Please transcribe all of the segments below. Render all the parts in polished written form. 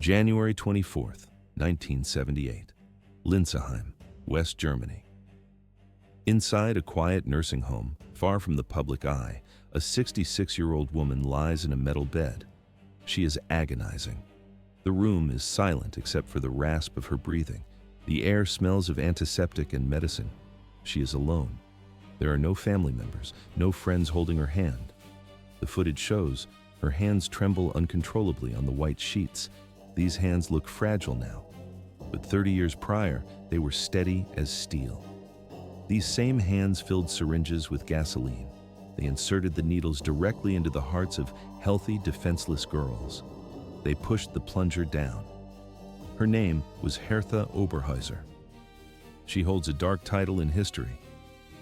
January 24th, 1978. Linsheim, West Germany. Inside a quiet nursing home, far from the public eye, a 66-year-old woman lies in a metal bed. She is agonizing. The room is silent except for the rasp of her breathing. The air smells of antiseptic and medicine. She is alone. There are no family members, no friends holding her hand. The footage shows her hands tremble uncontrollably on the white sheets. These hands look fragile now, but 30 years prior, they were steady as steel. These same hands filled syringes with gasoline. They inserted the needles directly into the hearts of healthy, defenseless girls. They pushed the plunger down. Her name was Herta Oberheuser. She holds a dark title in history.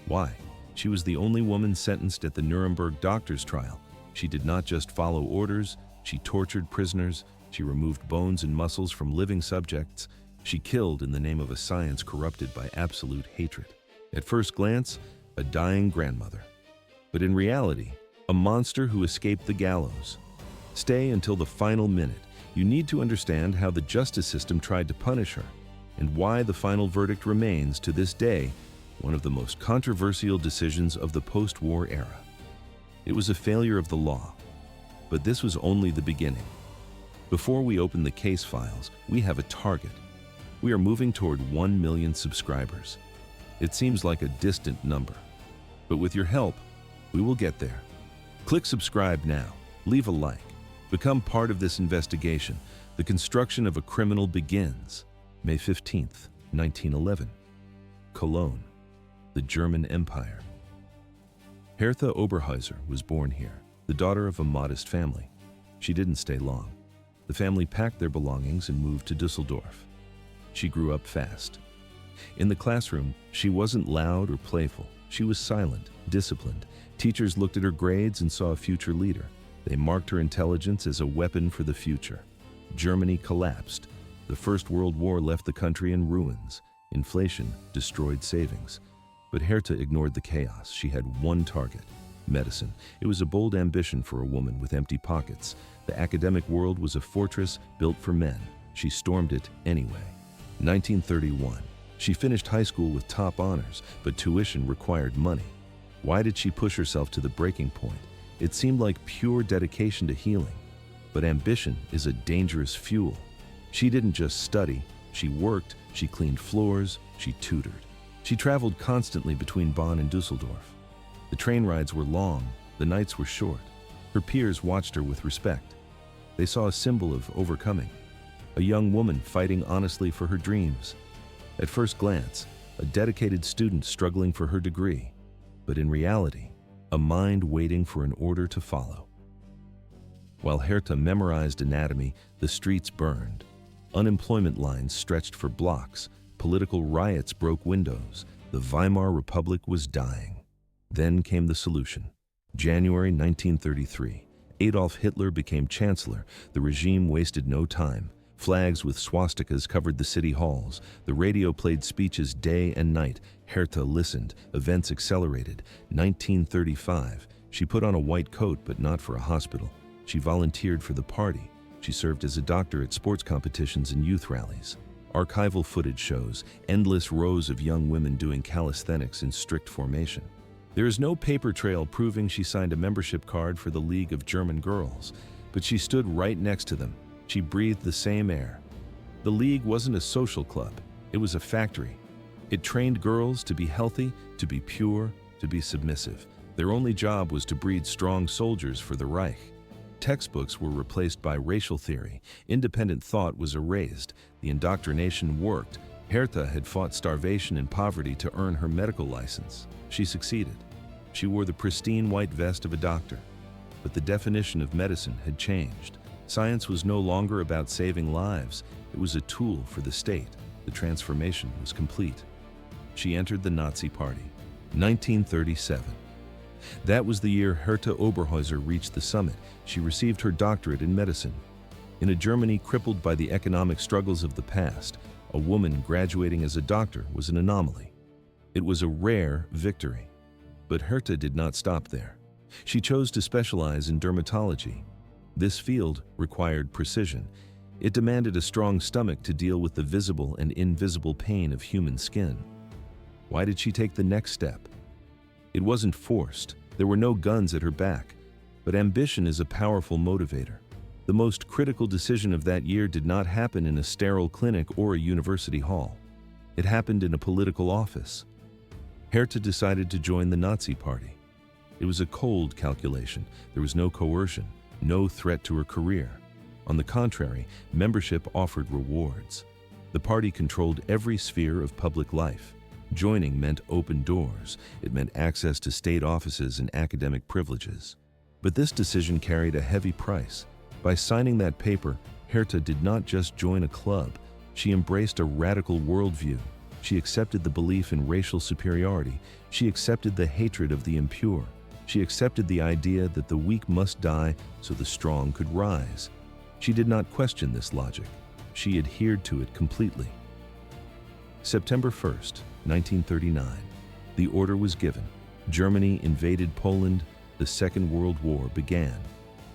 Why? She was the only woman sentenced at the Nuremberg Doctors Trial. She did not just follow orders, she tortured prisoners, she removed bones and muscles from living subjects, she killed in the name of a science corrupted by absolute hatred. At first glance, a dying grandmother. But in reality, a monster who escaped the gallows. Stay until the final minute. You need to understand how the justice system tried to punish her, and why the final verdict remains, to this day, one of the most controversial decisions of the post-war era. It was a failure of the law, but this was only the beginning. Before we open the case files, we have a target. We are moving toward 1 million subscribers. It seems like a distant number, but with your help, we will get there. Click subscribe now, leave a like, become part of this investigation. The construction of a criminal begins. May 15th, 1911. Cologne, the German Empire. Herta Oberheuser was born here, the daughter of a modest family. She didn't stay long. The family packed their belongings and moved to Düsseldorf. She grew up fast. In the classroom, she wasn't loud or playful. She was silent, disciplined. Teachers looked at her grades and saw a future leader. They marked her intelligence as a weapon for the future. Germany collapsed. The First World War left the country in ruins. Inflation destroyed savings. But Herta ignored the chaos. She had one target: medicine. It was a bold ambition for a woman with empty pockets. The academic world was a fortress built for men. She stormed it anyway. 1931. She finished high school with top honors, but tuition required money. Why did she push herself to the breaking point? It seemed like pure dedication to healing. But ambition is a dangerous fuel. She didn't just study. She worked, she cleaned floors, she tutored. She traveled constantly between Bonn and Düsseldorf. The train rides were long, the nights were short. Her peers watched her with respect. They saw a symbol of overcoming, a young woman fighting honestly for her dreams. At first glance, a dedicated student struggling for her degree, but in reality, a mind waiting for an order to follow. While Herta memorized anatomy, the streets burned. Unemployment lines stretched for blocks. Political riots broke windows. The Weimar Republic was dying. Then came the solution. January 1933. Adolf Hitler became chancellor. The regime wasted no time. Flags with swastikas covered the city halls. The radio played speeches day and night. Herta listened. Events accelerated. 1935. She put on a white coat, but not for a hospital. She volunteered for the party. She served as a doctor at sports competitions and youth rallies. Archival footage shows endless rows of young women doing calisthenics in strict formation. There is no paper trail proving she signed a membership card for the League of German Girls, but she stood right next to them. She breathed the same air. The League wasn't a social club. It was a factory. It trained girls to be healthy, to be pure, to be submissive. Their only job was to breed strong soldiers for the Reich. Textbooks were replaced by racial theory. Independent thought was erased. The indoctrination worked. Herta had fought starvation and poverty to earn her medical license. She succeeded. She wore the pristine white vest of a doctor. But the definition of medicine had changed. Science was no longer about saving lives. It was a tool for the state. The transformation was complete. She entered the Nazi Party. 1937. That was the year Herta Oberheuser reached the summit. She received her doctorate in medicine. In a Germany crippled by the economic struggles of the past, a woman graduating as a doctor was an anomaly. It was a rare victory. But Herta did not stop there. She chose to specialize in dermatology. This field required precision. It demanded a strong stomach to deal with the visible and invisible pain of human skin. Why did she take the next step? It wasn't forced. There were no guns at her back. But ambition is a powerful motivator. The most critical decision of that year did not happen in a sterile clinic or a university hall. It happened in a political office. Herta decided to join the Nazi Party. It was a cold calculation. There was no coercion, no threat to her career. On the contrary, membership offered rewards. The party controlled every sphere of public life. Joining meant open doors. It meant access to state offices and academic privileges. But this decision carried a heavy price. By signing that paper, Herta did not just join a club. She embraced a radical worldview. She accepted the belief in racial superiority. She accepted the hatred of the impure. She accepted the idea that the weak must die so the strong could rise. She did not question this logic. She adhered to it completely. September 1st, 1939. The order was given. Germany invaded Poland. The Second World War began.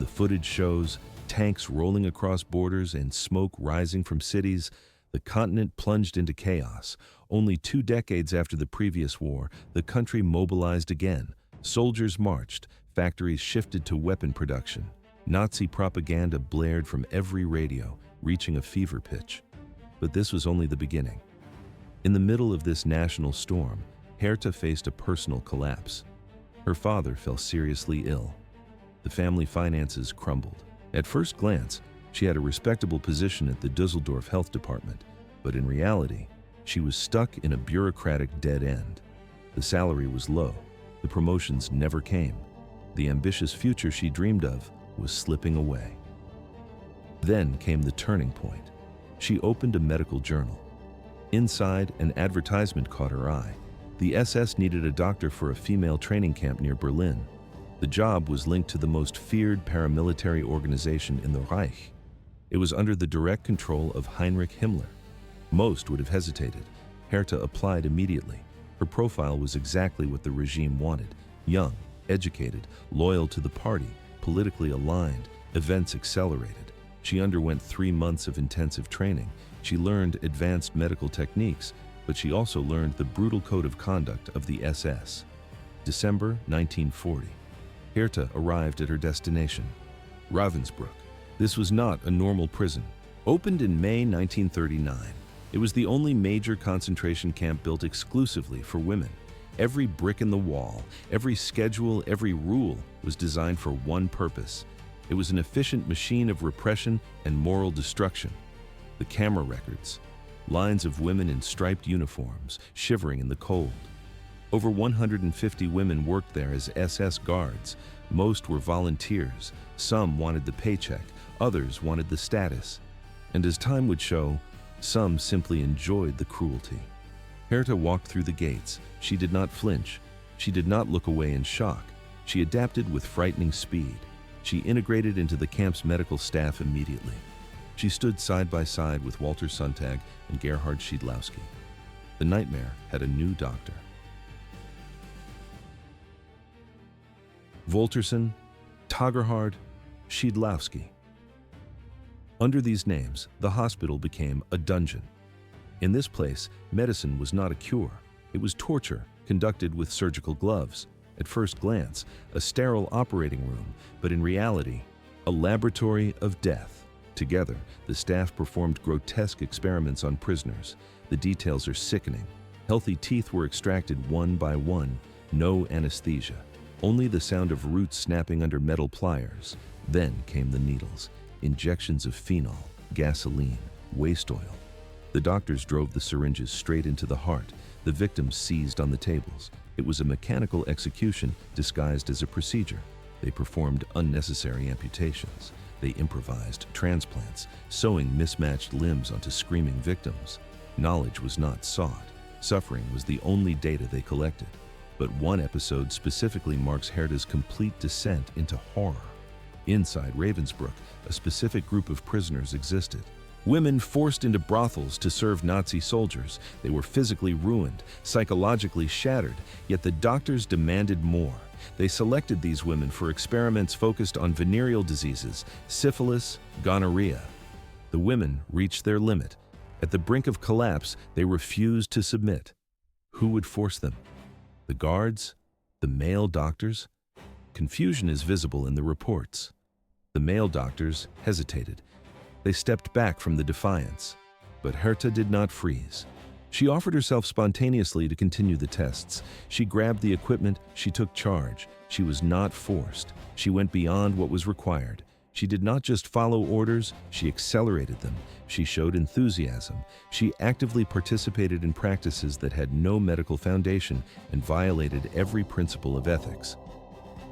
The footage shows tanks rolling across borders and smoke rising from cities. The continent plunged into chaos. Only 2 decades after the previous war, the country mobilized again. Soldiers marched. Factories shifted to weapon production. Nazi propaganda blared from every radio, reaching a fever pitch. But this was only the beginning. In the middle of this national storm, Herta faced a personal collapse. Her father fell seriously ill. The family finances crumbled. At first glance, she had a respectable position at the Düsseldorf Health Department, but in reality, she was stuck in a bureaucratic dead end. The salary was low. The promotions never came. The ambitious future she dreamed of was slipping away. Then came the turning point. She opened a medical journal. Inside, an advertisement caught her eye. The SS needed a doctor for a female training camp near Berlin. The job was linked to the most feared paramilitary organization in the Reich. It was under the direct control of Heinrich Himmler. Most would have hesitated. Herta applied immediately. Her profile was exactly what the regime wanted: young, educated, loyal to the party, politically aligned. Events accelerated. She underwent 3 months of intensive training. She learned advanced medical techniques, but she also learned the brutal code of conduct of the SS. December 1940. Herta arrived at her destination, Ravensbrück. This was not a normal prison. Opened in May 1939, it was the only major concentration camp built exclusively for women. Every brick in the wall, every schedule, every rule was designed for one purpose. It was an efficient machine of repression and moral destruction. The camera records, lines of women in striped uniforms, shivering in the cold. Over 150 women worked there as SS guards. Most were volunteers. Some wanted the paycheck, others wanted the status. And as time would show, some simply enjoyed the cruelty. Herta walked through the gates. She did not flinch. She did not look away in shock. She adapted with frightening speed. She integrated into the camp's medical staff immediately. She stood side by side with Walter Sontag and Gerhard Schiedlowski. The nightmare had a new doctor. Wolterson, Tagerhard, Schiedlowski. Under these names, the hospital became a dungeon. In this place, medicine was not a cure. It was torture, conducted with surgical gloves. At first glance, a sterile operating room, but in reality, a laboratory of death. Together, the staff performed grotesque experiments on prisoners. The details are sickening. Healthy teeth were extracted one by one, no anesthesia. Only the sound of roots snapping under metal pliers. Then came the needles, injections of phenol, gasoline, waste oil. The doctors drove the syringes straight into the heart. The victims seized on the tables. It was a mechanical execution disguised as a procedure. They performed unnecessary amputations. They improvised transplants, sewing mismatched limbs onto screaming victims. Knowledge was not sought. Suffering was the only data they collected. But one episode specifically marks Herta's complete descent into horror. Inside Ravensbrück, a specific group of prisoners existed. Women forced into brothels to serve Nazi soldiers. They were physically ruined, psychologically shattered, yet the doctors demanded more. They selected these women for experiments focused on venereal diseases, syphilis, gonorrhea. The The women reached their limit. At the brink of collapse, they refused to submit. Who would force them? The guards? The male doctors? Confusion is visible in the reports. The male doctors hesitated. They stepped back from the defiance. But Herta did not freeze. She offered herself spontaneously to continue the tests. She grabbed the equipment, she took charge. She was not forced. She went beyond what was required. She did not just follow orders, she accelerated them. She showed enthusiasm. She actively participated in practices that had no medical foundation and violated every principle of ethics.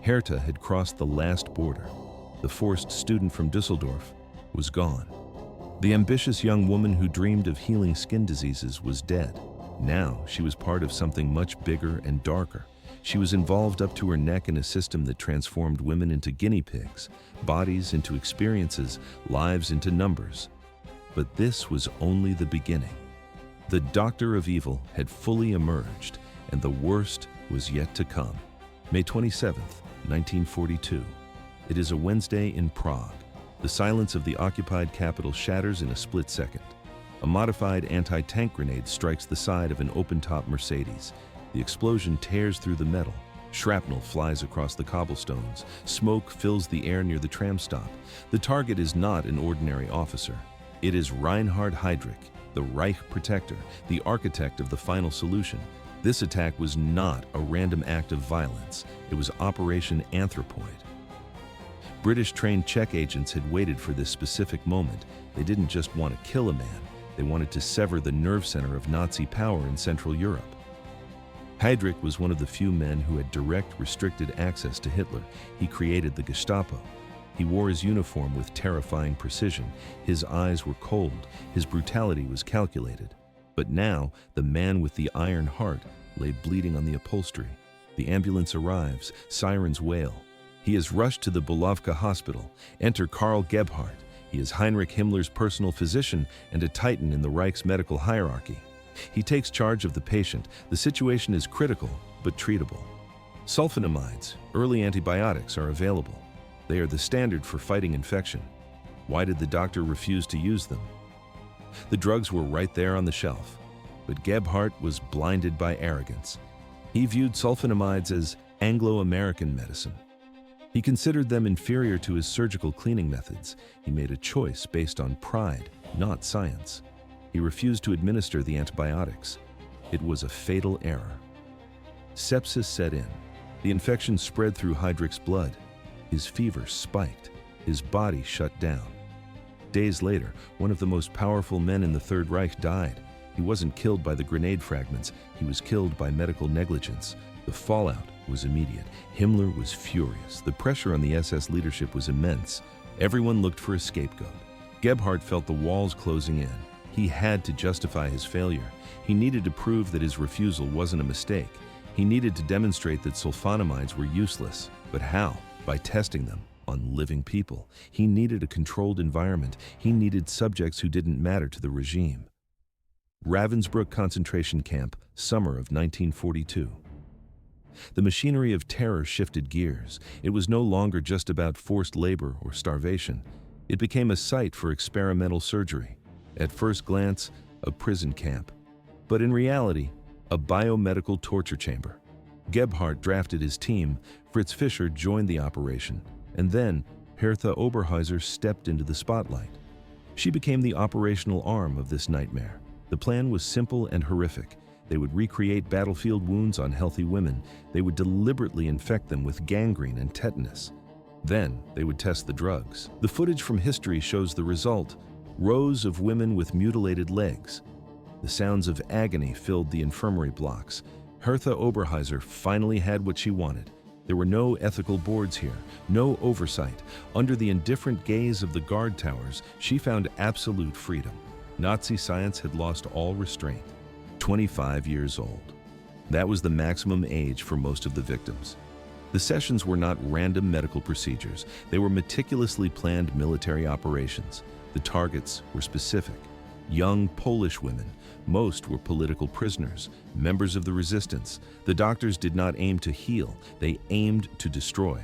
Herta had crossed the last border. The forced student from Düsseldorf was gone. The ambitious young woman who dreamed of healing skin diseases was dead. Now she was part of something much bigger and darker. She was involved up to her neck in a system that transformed women into guinea pigs, bodies into experiences, lives into numbers. But this was only the beginning. The Doctor of Evil had fully emerged, and the worst was yet to come. May 27th, 1942. It is a Wednesday in Prague. The silence of the occupied capital shatters in a split second. A modified anti-tank grenade strikes the side of an open-top Mercedes. The explosion tears through the metal. Shrapnel flies across the cobblestones. Smoke fills the air near the tram stop. The target is not an ordinary officer. It is Reinhard Heydrich, the Reich protector, the architect of the final solution. This attack was not a random act of violence. It was Operation Anthropoid. British trained Czech agents had waited for this specific moment. They didn't just want to kill a man. They wanted to sever the nerve center of Nazi power in Central Europe. Heydrich was one of the few men who had direct, restricted access to Hitler. He created the Gestapo. He wore his uniform with terrifying precision. His eyes were cold. His brutality was calculated. But now, the man with the iron heart lay bleeding on the upholstery. The ambulance arrives. Sirens wail. He is rushed to the Bulovka hospital. Enter Karl Gebhardt. He is Heinrich Himmler's personal physician and a titan in the Reich's medical hierarchy. He takes charge of the patient. The situation is critical, but treatable. Sulfonamides, early antibiotics, are available. They are the standard for fighting infection. Why did the doctor refuse to use them? The drugs were right there on the shelf, but Gebhardt was blinded by arrogance. He viewed sulfonamides as Anglo-American medicine. He considered them inferior to his surgical cleaning methods. He made a choice based on pride, not science. He refused to administer the antibiotics. It was a fatal error. Sepsis set in. The infection spread through Heydrich's blood. His fever spiked. His body shut down. Days later, one of the most powerful men in the Third Reich died. He wasn't killed by the grenade fragments. He was killed by medical negligence. The fallout was immediate. Himmler was furious. The pressure on the SS leadership was immense. Everyone looked for a scapegoat. Gebhardt felt the walls closing in. He had to justify his failure. He needed to prove that his refusal wasn't a mistake. He needed to demonstrate that sulfonamides were useless. But how? By testing them on living people. He needed a controlled environment. He needed subjects who didn't matter to the regime. Ravensbrück concentration camp, summer of 1942. The machinery of terror shifted gears. It was no longer just about forced labor or starvation. It became a site for experimental surgery. At first glance, a prison camp. But in reality, a biomedical torture chamber. Gebhardt drafted his team, Fritz Fischer joined the operation, and then Herta Oberheuser stepped into the spotlight. She became the operational arm of this nightmare. The plan was simple and horrific. They would recreate battlefield wounds on healthy women. They would deliberately infect them with gangrene and tetanus. Then they would test the drugs. The footage from history shows the result: rows of women with mutilated legs. The sounds of agony filled the infirmary blocks. Herta Oberheuser finally had what she wanted. There were no ethical boards here, no oversight. Under the indifferent gaze of the guard towers, she found absolute freedom. Nazi science had lost all restraint. 25 years old. That was the maximum age for most of the victims. The sessions were not random medical procedures. They were meticulously planned military operations. The targets were specific. Young Polish women. Most were political prisoners, members of the resistance. The doctors did not aim to heal. They aimed to destroy.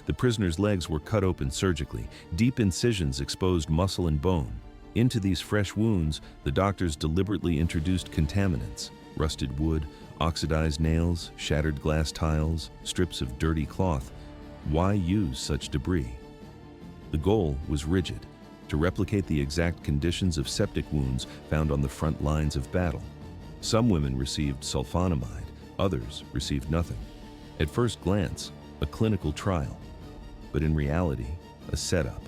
The prisoners' legs were cut open surgically. Deep incisions exposed muscle and bone. Into these fresh wounds, the doctors deliberately introduced contaminants: rusted wood, oxidized nails, shattered glass tiles, strips of dirty cloth. Why use such debris? The goal was rigid: to replicate the exact conditions of septic wounds found on the front lines of battle. Some women received sulfonamide, others received nothing. At first glance, a clinical trial, but in reality, a setup.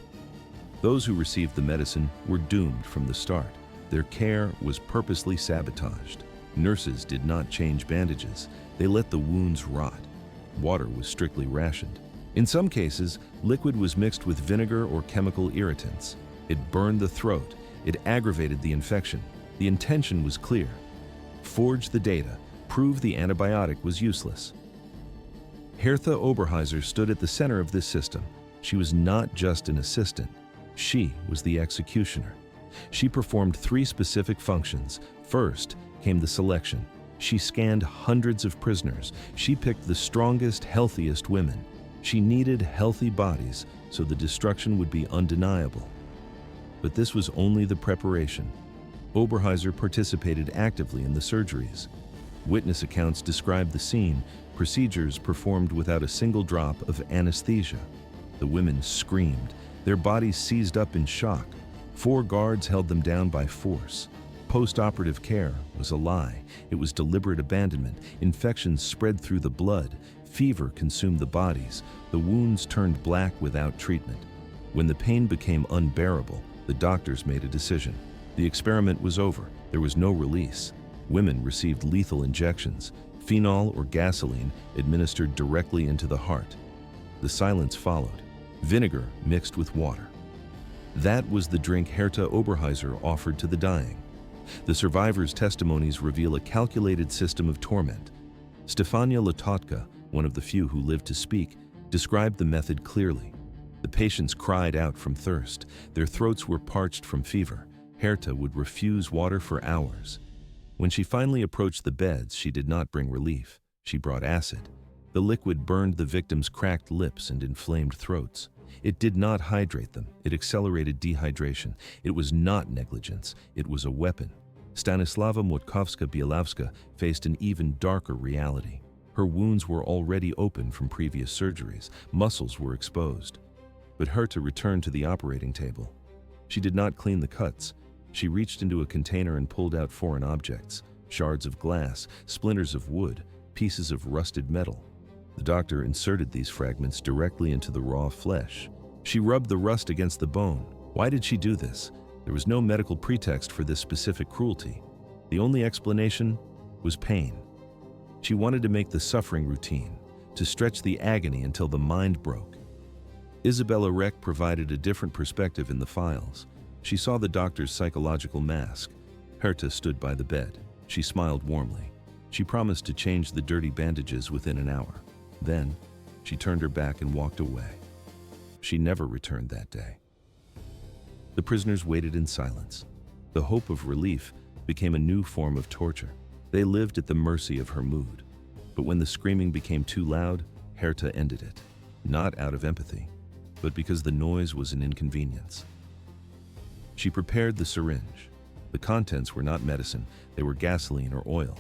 Those who received the medicine were doomed from the start. Their care was purposely sabotaged. Nurses did not change bandages. They let the wounds rot. Water was strictly rationed. In some cases, liquid was mixed with vinegar or chemical irritants. It burned the throat. It aggravated the infection. The intention was clear: forge the data, prove the antibiotic was useless. Herta Oberheuser stood at the center of this system. She was not just an assistant. She was the executioner. She performed 3 specific functions. First came the selection. She scanned hundreds of prisoners. She picked the strongest, healthiest women. She needed healthy bodies, so the destruction would be undeniable. But this was only the preparation. Oberheuser participated actively in the surgeries. Witness accounts describe the scene: procedures performed without a single drop of anesthesia. The women screamed. Their bodies seized up in shock. 4 guards held them down by force. Post-operative care was a lie. It was deliberate abandonment. Infections spread through the blood. Fever consumed the bodies. The wounds turned black without treatment. When the pain became unbearable, the doctors made a decision. The experiment was over. There was no release. Women received lethal injections, phenol or gasoline administered directly into the heart. The silence followed. Vinegar mixed with water. That was the drink Herta Oberheuser offered to the dying. The survivors' testimonies reveal a calculated system of torment. Stefania Latotka, one of the few who lived to speak, described the method clearly. The patients cried out from thirst. Their throats were parched from fever. Herta would refuse water for hours. When she finally approached the beds, she did not bring relief. She brought acid. The liquid burned the victims' cracked lips and inflamed throats. It did not hydrate them. It accelerated dehydration. It was not negligence. It was a weapon. Stanislava Motkovska-Bielawska faced an even darker reality. Her wounds were already open from previous surgeries. Muscles were exposed. But Herta returned to the operating table. She did not clean the cuts. She reached into a container and pulled out foreign objects: shards of glass, splinters of wood, pieces of rusted metal. The doctor inserted these fragments directly into the raw flesh. She rubbed the rust against the bone. Why did she do this? There was no medical pretext for this specific cruelty. The only explanation was pain. She wanted to make the suffering routine, to stretch the agony until the mind broke. Isabella Reck provided a different perspective in the files. She saw the doctor's psychological mask. Herta stood by the bed. She smiled warmly. She promised to change the dirty bandages within an hour. Then, she turned her back and walked away. She never returned that day. The prisoners waited in silence. The hope of relief became a new form of torture. They lived at the mercy of her mood. But when the screaming became too loud, Herta ended it. Not out of empathy, but because the noise was an inconvenience. She prepared the syringe. The contents were not medicine. They were gasoline or oil.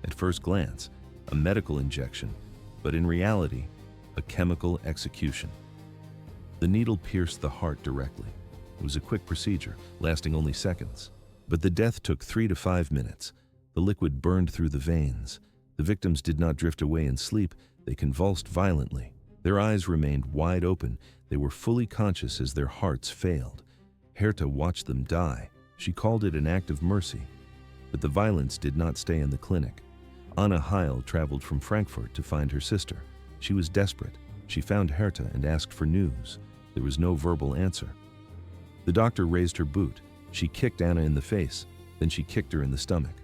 At first glance, a medical injection, but in reality, a chemical execution. The needle pierced the heart directly. It was a quick procedure, lasting only seconds. But the death took 3 to 5 minutes. The liquid burned through the veins. The victims did not drift away in sleep. They convulsed violently. Their eyes remained wide open. They were fully conscious as their hearts failed. Herta watched them die. She called it an act of mercy. But the violence did not stay in the clinic. Anna Heil traveled from Frankfurt to find her sister. She was desperate. She found Herta and asked for news. There was no verbal answer. The doctor raised her boot. She kicked Anna in the face. Then she kicked her in the stomach.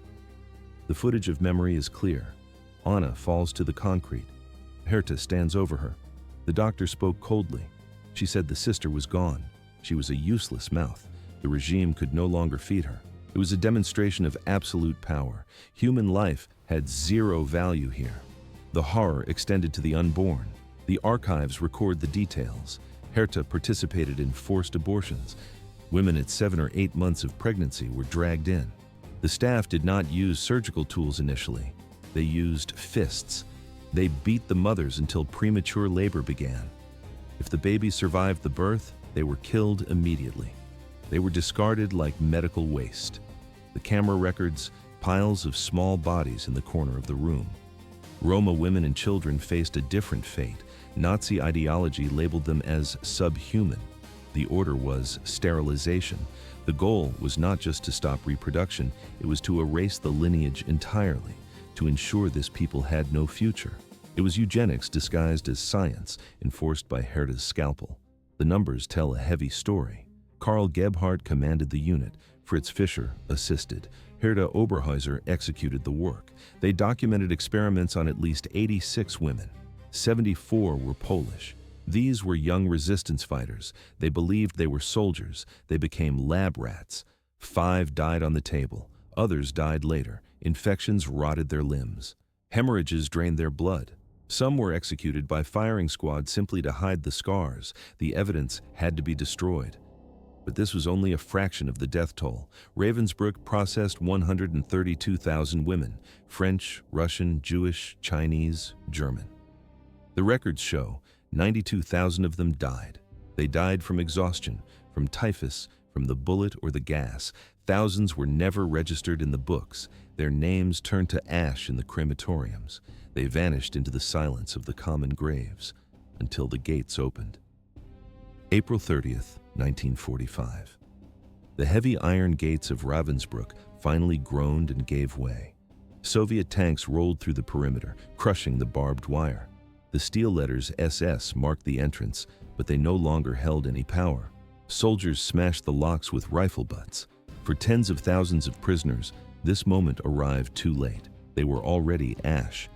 The footage of memory is clear. Anna falls to the concrete. Herta stands over her. The doctor spoke coldly. She said the sister was gone. She was a useless mouth. The regime could no longer feed her. It was a demonstration of absolute power. Human life had zero value here. The horror extended to the unborn. The archives record the details. Herta participated in forced abortions. Women at 7 or 8 months of pregnancy were dragged in. The staff did not use surgical tools initially. They used fists. They beat the mothers until premature labor began. If the baby survived the birth, they were killed immediately. They were discarded like medical waste. The camera records piles of small bodies in the corner of the room. Roma women and children faced a different fate. Nazi ideology labeled them as subhuman. The order was sterilization. The goal was not just to stop reproduction, it was to erase the lineage entirely, to ensure this people had no future. It was eugenics disguised as science, enforced by Herta's scalpel. The numbers tell a heavy story. Karl Gebhardt commanded the unit. Fritz Fischer assisted. Herta Oberheuser executed the work. They documented experiments on at least 86 women. 74 were Polish. These were young resistance fighters. They believed they were soldiers. They became lab rats. 5 died on the table. Others died later. Infections rotted their limbs. Hemorrhages drained their blood. Some were executed by firing squad simply to hide the scars. The evidence had to be destroyed. But this was only a fraction of the death toll. Ravensbrück processed 132,000 women, French, Russian, Jewish, Chinese, German. The records show 92,000 of them died. They died from exhaustion, from typhus, from the bullet or the gas. Thousands were never registered in the books. Their names turned to ash in the crematoriums. They vanished into the silence of the common graves until the gates opened. April 30th, 1945. The heavy iron gates of Ravensbrück finally groaned and gave way. Soviet tanks rolled through the perimeter, crushing the barbed wire. The steel letters SS marked the entrance, but they no longer held any power. Soldiers smashed the locks with rifle butts. For tens of thousands of prisoners, this moment arrived too late. They were already ash.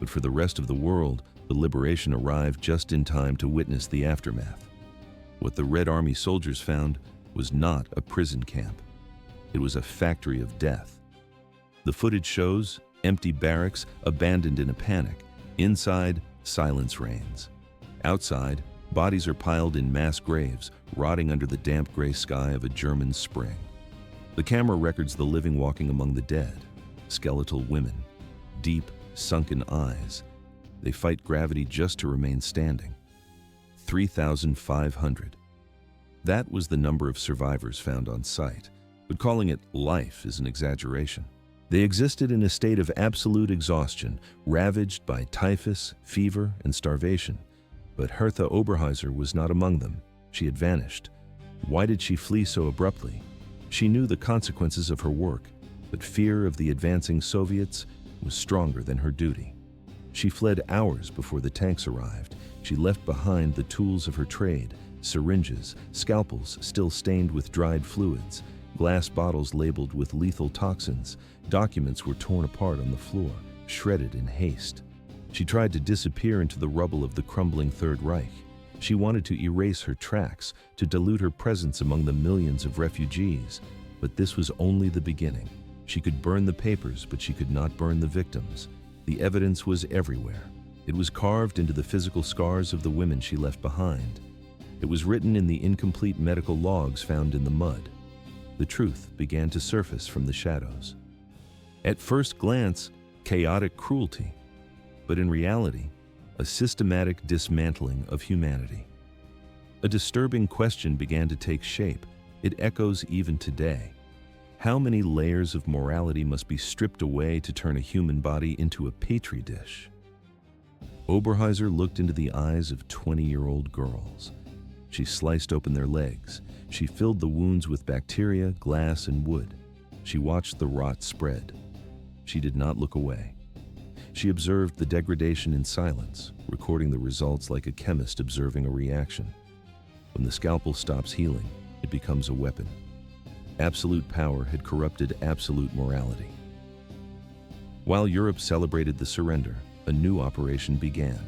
But for the rest of the world, the liberation arrived just in time to witness the aftermath. What the Red Army soldiers found was not a prison camp. It was a factory of death. The footage shows empty barracks abandoned in a panic. Inside, silence reigns. Outside, bodies are piled in mass graves, rotting under the damp gray sky of a German spring. The camera records the living walking among the dead, skeletal women, deep, sunken eyes. They fight gravity just to remain standing. 3,500. That was the number of survivors found on site, but calling it life is an exaggeration. They existed in a state of absolute exhaustion, ravaged by typhus, fever, and starvation. But Herta Oberheuser was not among them. She had vanished. Why did she flee so abruptly? She knew the consequences of her work, but fear of the advancing Soviets was stronger than her duty. She fled hours before the tanks arrived. She left behind the tools of her trade, syringes, scalpels still stained with dried fluids, glass bottles labeled with lethal toxins. Documents were torn apart on the floor, shredded in haste. She tried to disappear into the rubble of the crumbling Third Reich. She wanted to erase her tracks, to dilute her presence among the millions of refugees. But this was only the beginning. She could burn the papers, but she could not burn the victims. The evidence was everywhere. It was carved into the physical scars of the women she left behind. It was written in the incomplete medical logs found in the mud. The truth began to surface from the shadows. At first glance, chaotic cruelty, but in reality, a systematic dismantling of humanity. A disturbing question began to take shape. It echoes even today. How many layers of morality must be stripped away to turn a human body into a petri dish? Oberheuser looked into the eyes of 20-year-old girls. She sliced open their legs. She filled the wounds with bacteria, glass, and wood. She watched the rot spread. She did not look away. She observed the degradation in silence, recording the results like a chemist observing a reaction. When the scalpel stops healing, it becomes a weapon. Absolute power had corrupted absolute morality. While Europe celebrated the surrender, a new operation began.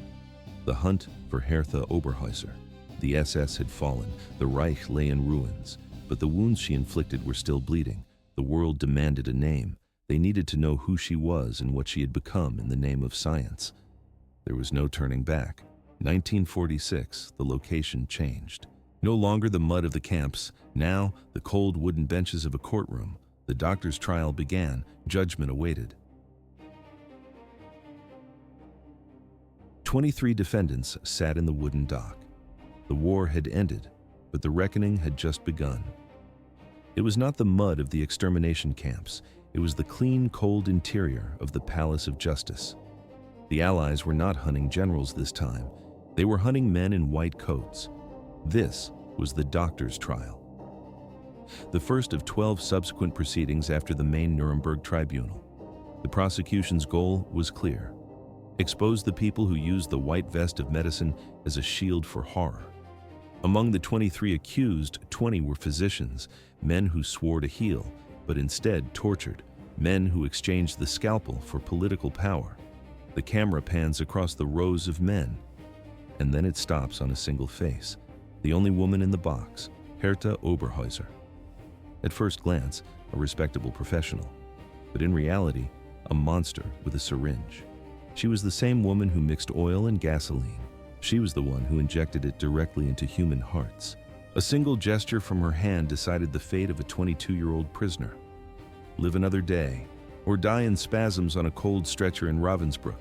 The hunt for Herta Oberheuser. The SS had fallen, the Reich lay in ruins, but the wounds she inflicted were still bleeding. The world demanded a name. They needed to know who she was and what she had become in the name of science. There was no turning back. 1946, the location changed. No longer the mud of the camps, now the cold wooden benches of a courtroom. The doctor's trial began, judgment awaited. 23 defendants sat in the wooden dock. The war had ended, but the reckoning had just begun. It was not the mud of the extermination camps, it was the clean, cold interior of the Palace of Justice. The Allies were not hunting generals this time. They were hunting men in white coats. This was the doctor's trial. The first of 12 subsequent proceedings after the main Nuremberg tribunal. The prosecution's goal was clear: expose the people who used the white vest of medicine as a shield for horror. Among the 23 accused, 20 were physicians, men who swore to heal, but instead tortured, men who exchanged the scalpel for political power. The camera pans across the rows of men, and then it stops on a single face, the only woman in the box, Herta Oberheuser. At first glance, a respectable professional, but in reality, a monster with a syringe. She was the same woman who mixed oil and gasoline. She was the one who injected it directly into human hearts. A single gesture from her hand decided the fate of a 22-year-old prisoner. Live another day, or die in spasms on a cold stretcher in Ravensbrück.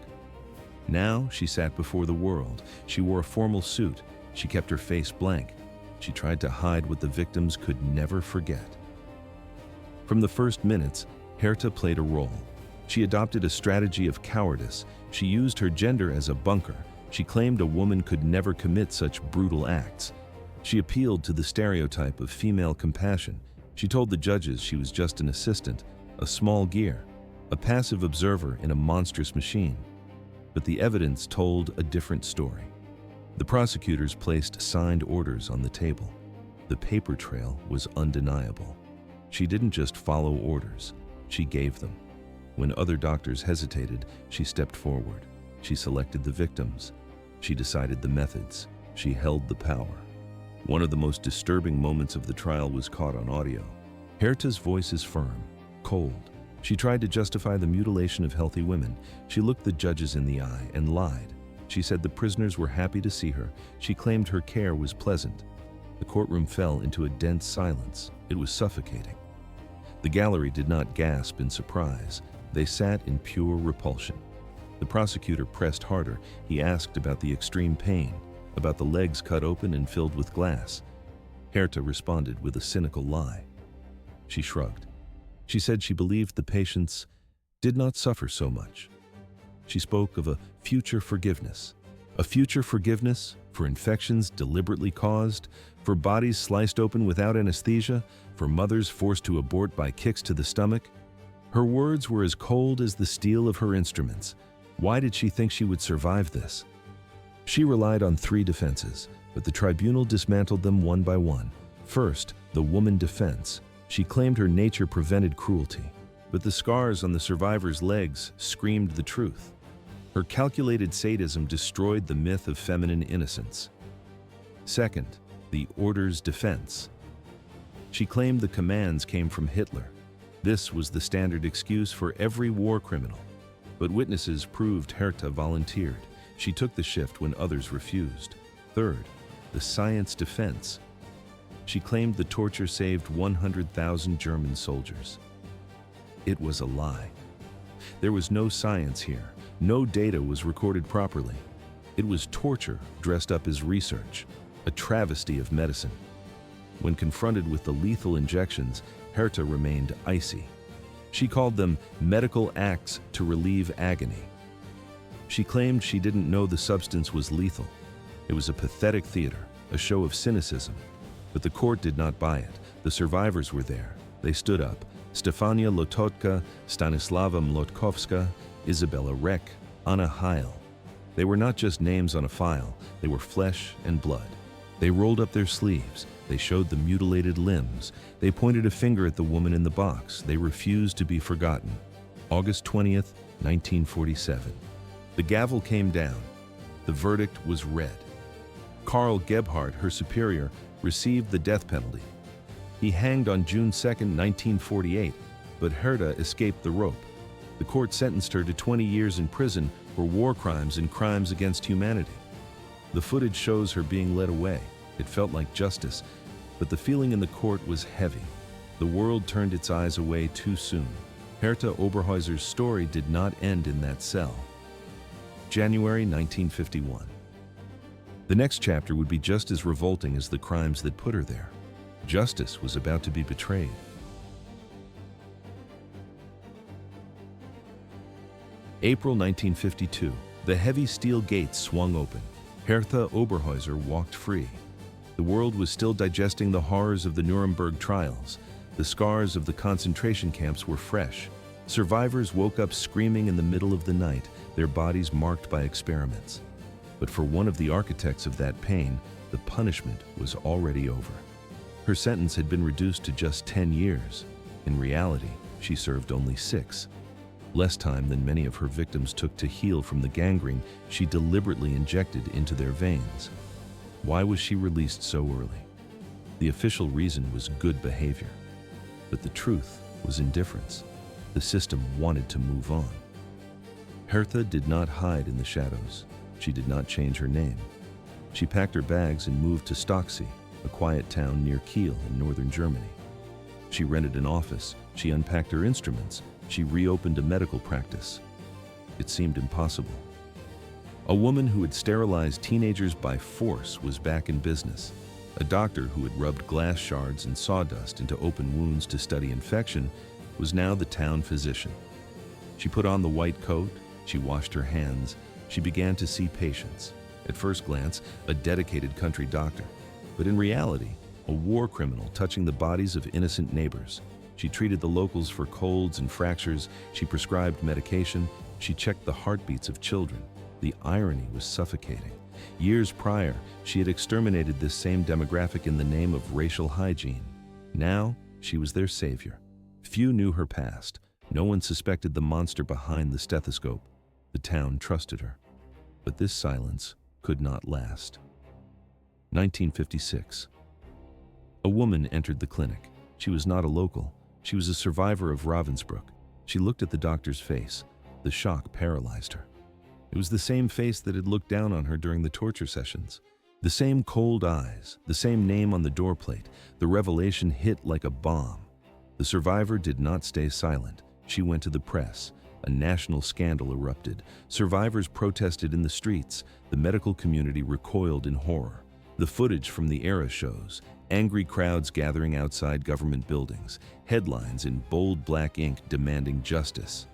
Now she sat before the world. She wore a formal suit. She kept her face blank. She tried to hide what the victims could never forget. From the first minutes, Herta played a role. She adopted a strategy of cowardice. She used her gender as a bunker. She claimed a woman could never commit such brutal acts. She appealed to the stereotype of female compassion. She told the judges she was just an assistant, a small gear, a passive observer in a monstrous machine. But the evidence told a different story. The prosecutors placed signed orders on the table. The paper trail was undeniable. She didn't just follow orders, she gave them. When other doctors hesitated, she stepped forward. She selected the victims. She decided the methods. She held the power. One of the most disturbing moments of the trial was caught on audio. Herta's voice is firm, cold. She tried to justify the mutilation of healthy women. She looked the judges in the eye and lied. She said the prisoners were happy to see her. She claimed her care was pleasant. The courtroom fell into a dense silence. It was suffocating. The gallery did not gasp in surprise. They sat in pure repulsion. The prosecutor pressed harder. He asked about the extreme pain, about the legs cut open and filled with glass. Herta responded with a cynical lie. She shrugged. She said she believed the patients did not suffer so much. She spoke of a future forgiveness for infections deliberately caused, for bodies sliced open without anesthesia, for mothers forced to abort by kicks to the stomach. Her words were as cold as the steel of her instruments. Why did she think she would survive this? She relied on 3 defenses, but the tribunal dismantled them one by one. First, the woman defense. She claimed her nature prevented cruelty, but the scars on the survivor's legs screamed the truth. Her calculated sadism destroyed the myth of feminine innocence. Second, the order's defense. She claimed the commands came from Hitler. This was the standard excuse for every war criminal. But witnesses proved Herta volunteered. She took the shift when others refused. Third, the science defense. She claimed the torture saved 100,000 German soldiers. It was a lie. There was no science here. No data was recorded properly. It was torture dressed up as research, a travesty of medicine. When confronted with the lethal injections, Herta remained icy. She called them medical acts to relieve agony. She claimed she didn't know the substance was lethal. It was a pathetic theater, a show of cynicism. But the court did not buy it. The survivors were there. They stood up. Stefania Lototka, Stanislava Mlotkovska, Isabella Reck, Anna Heil. They were not just names on a file. They were flesh and blood. They rolled up their sleeves. They showed the mutilated limbs. They pointed a finger at the woman in the box. They refused to be forgotten. August 20th, 1947. The gavel came down. The verdict was read. Karl Gebhardt, her superior, received the death penalty. He hanged on June 2nd, 1948, but Herta escaped the rope. The court sentenced her to 20 years in prison for war crimes and crimes against humanity. The footage shows her being led away. It felt like justice, but the feeling in the court was heavy. The world turned its eyes away too soon. Herta Oberheuser's story did not end in that cell. January 1951. The next chapter would be just as revolting as the crimes that put her there. Justice was about to be betrayed. April 1952. The heavy steel gates swung open. Herta Oberheuser walked free. The world was still digesting the horrors of the Nuremberg trials. The scars of the concentration camps were fresh. Survivors woke up screaming in the middle of the night, their bodies marked by experiments. But for one of the architects of that pain, the punishment was already over. Her sentence had been reduced to just 10 years. In reality, she served only 6. Less time than many of her victims took to heal from the gangrene she deliberately injected into their veins. Why was she released so early? The official reason was good behavior. But the truth was indifference. The system wanted to move on. Herta did not hide in the shadows. She did not change her name. She packed her bags and moved to Stocksee, a quiet town near Kiel in northern Germany. She rented an office. She unpacked her instruments. She reopened a medical practice. It seemed impossible. A woman who had sterilized teenagers by force was back in business. A doctor who had rubbed glass shards and sawdust into open wounds to study infection was now the town physician. She put on the white coat. She washed her hands. She began to see patients. At first glance, a dedicated country doctor, but in reality, a war criminal touching the bodies of innocent neighbors. She treated the locals for colds and fractures. She prescribed medication. She checked the heartbeats of children. The irony was suffocating. Years prior, she had exterminated this same demographic in the name of racial hygiene. Now, she was their savior. Few knew her past. No one suspected the monster behind the stethoscope. The town trusted her. But this silence could not last. 1956. A woman entered the clinic. She was not a local. She was a survivor of Ravensbrück. She looked at the doctor's face. The shock paralyzed her. It was the same face that had looked down on her during the torture sessions. The same cold eyes, the same name on the doorplate. The revelation hit like a bomb. The survivor did not stay silent. She went to the press. A national scandal erupted. Survivors protested in the streets. The medical community recoiled in horror. The footage from the era shows angry crowds gathering outside government buildings, headlines in bold black ink demanding justice.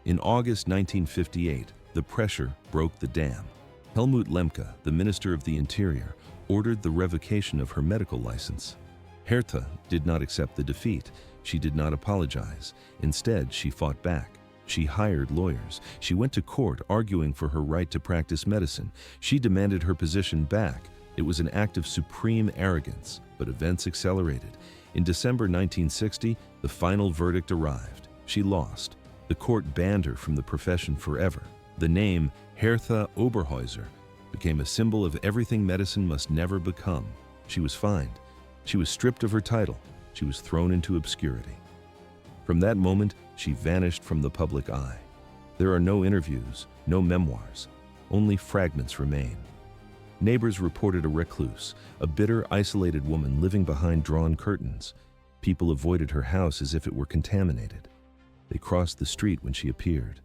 In August 1958, the pressure broke the dam. Helmut Lemke, the Minister of the Interior, ordered the revocation of her medical license. Herta did not accept the defeat. She did not apologize. Instead, she fought back. She hired lawyers. She went to court arguing for her right to practice medicine. She demanded her position back. It was an act of supreme arrogance, but events accelerated. In December 1960, the final verdict arrived. She lost. The court banned her from the profession forever. The name Herta Oberheuser became a symbol of everything medicine must never become. She was fined. She was stripped of her title. She was thrown into obscurity. From that moment, she vanished from the public eye. There are no interviews, no memoirs. Only fragments remain. Neighbors reported a recluse, a bitter, isolated woman living behind drawn curtains. People avoided her house as if it were contaminated. They crossed the street when she appeared.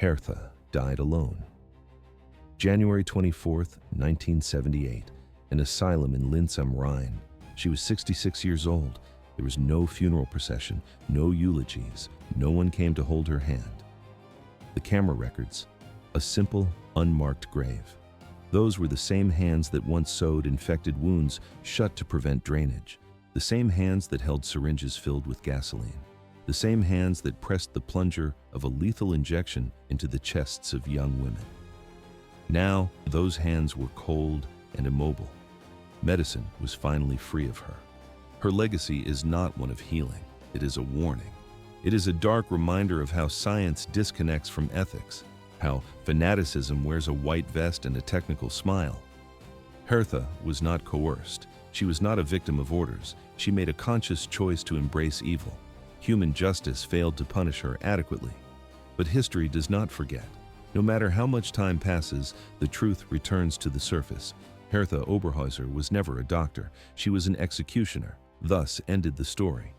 Herta died alone. January 24, 1978, an asylum in Linz am Rhein. She was 66 years old. There was no funeral procession, no eulogies. No one came to hold her hand. The camera records, a simple, unmarked grave. Those were the same hands that once sewed infected wounds shut to prevent drainage. The same hands that held syringes filled with gasoline. The same hands that pressed the plunger of a lethal injection into the chests of young women. Now, those hands were cold and immobile. Medicine was finally free of her. Her legacy is not one of healing. It is a warning. It is a dark reminder of how science disconnects from ethics, how fanaticism wears a white vest and a technical smile. Herta was not coerced. She was not a victim of orders. She made a conscious choice to embrace evil. Human justice failed to punish her adequately. But history does not forget. No matter how much time passes, the truth returns to the surface. Herta Oberheuser was never a doctor, she was an executioner, thus ended the story.